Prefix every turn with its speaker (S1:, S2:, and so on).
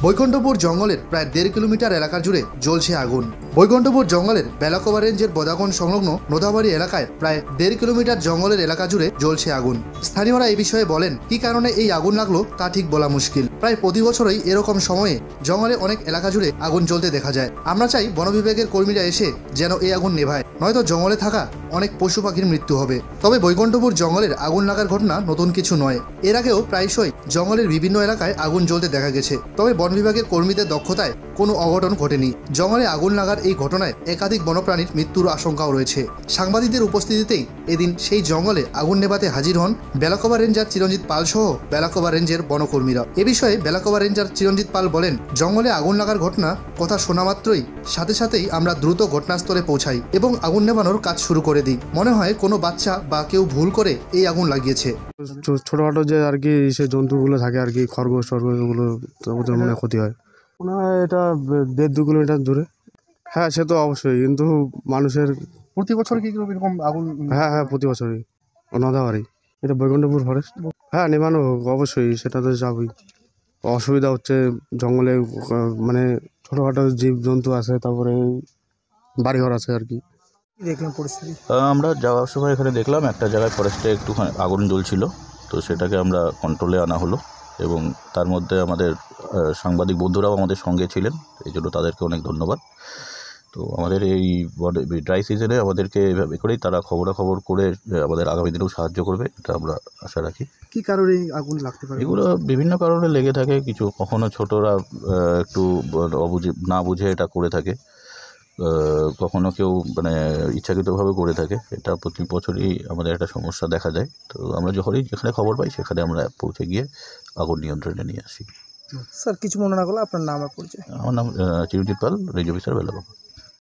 S1: বৈকুণ্ঠপুর জঙ্গলের প্রায় 1.5 কিলোমিটার এলাকা জুড়ে জ্বলছে আগুন। বৈকুণ্ঠপুর জঙ্গলের বেলাকোবা রেঞ্জের বদাগন সংলগ্ন নোদাবাড়ি এলাকায় প্রায় 1.5 কিলোমিটার জঙ্গলের এলাকা জুড়ে জ্বলছে আগুন। স্থানীয়রা এই বিষয়ে বলেন, কি কারণে এই আগুন লাগলো তা ঠিক বলা মুশকিল। প্রায় প্রতি বছরই এরকম সময়ে জঙ্গলে অনেক এলাকা জুড়ে আগুন জ্বলতে দেখা যায়। আমরা চাই বন বিভাগের কর্মীরা এসে যেন এই আগুন নেভায়, নয়তো জঙ্গলে থাকা অনেক পশু পাখির মৃত্যু হবে। তবে বৈকুণ্ঠপুর জঙ্গলের আগুন লাগার ঘটনা নতুন কিছু নয়। এর আগেও প্রায়শই জঙ্গলের বিভিন্ন এলাকায় আগুন জ্বলতে দেখা গেছে। তবে বন বিভাগের কর্মীদের দক্ষতায় কোনো অঘটন ঘটেনি। জঙ্গলে আগুন লাগার এই ঘটনায় একাধিক বন্যপ্রাণীর মৃত্যুর আশঙ্কাও রয়েছে। সাংবাদিকদের উপস্থিতিতেই এদিন সেই জঙ্গলে আগুন নেভাতে হাজির হন বেলাকোবা রেঞ্জার চিরঞ্জিত পাল সহ বেলাকোবা রেঞ্জের বনকর্মীরা। এ বিষয়ে বেলাকোবা রেঞ্জার চিরঞ্জিত পাল বলেন, জঙ্গলে আগুন লাগার ঘটনা কথা শোনা মাত্রই সাথে আমরা দ্রুত ঘটনাস্থলে পৌঁছাই এবং আগুন নেভানোর কাজ শুরু করে দিই। মনে হয় কোনো বাচ্চা বা কেউ ভুল করে এই আগুন লাগিয়েছে।
S2: ছোটখাটো যে আর কি সে জন্তুগুলো থাকে আর কি, খরগোশ টরগোশগুলো, ওদের মনে ক্ষতি হয়। মনে হয় এটা 1.5-2 কিলোমিটার দূরে। হ্যাঁ, সে তো অবশ্যই, কিন্তু মানুষের
S1: প্রতি বছর কি এরকম আগুন?
S2: হ্যাঁ, প্রতি বছরই অনাদাবাড়ি। এটা বৈকুণ্ঠপুর ফরেস্ট। হ্যাঁ, নেমানো অবশ্যই, সেটা তো যাবই। অসুবিধা হচ্ছে জঙ্গলে, মানে ছোটখাটো জীব জন্তু আছে, তারপরে বাড়িঘর আছে আর কি।
S1: দেখলাম পরিস্থিতি,
S3: আমরা যাওয়ার সময় এখানে দেখলাম একটা জায়গায় ফরেস্টে একটুখানি আগুন জ্বলছিল, তো সেটাকে আমরা কন্ট্রোলে আনা হলো এবং তার মধ্যে আমাদের সাংবাদিক বন্ধুরাও আমাদের সঙ্গে ছিলেন, এই জন্য তাদেরকে অনেক ধন্যবাদ। তো আমাদের এই ড্রাই সিজনে আমাদেরকে এভাবে করেই তারা খবরাখবর করে আমাদের আগামী দিনেও সাহায্য করবে, এটা আমরা আশা রাখি।
S1: কি কারণে আগুন লাগতে পারে?
S3: এগুলো বিভিন্ন কারণে লেগে থাকে, কিছু কখনো ছোটরা একটু না বুঝে এটা করে থাকে, কখনো কেউ মানে ইচ্ছাকৃতভাবে করে থাকে। এটা প্রতি বছরই আমাদের একটা সমস্যা দেখা যায়। তো আমরা যখনই যেখানে খবর পাই সেখানে আমরা পৌঁছে গিয়ে আগুন নিয়ন্ত্রণে নিয়ে আসি।
S1: স্যার, কিছু মনে না করলে আপনার নাম আর পরিচয়?
S3: আমার নাম চিরঞ্জিত পাল, রেঞ্জ অফিসার বেলাকোবা।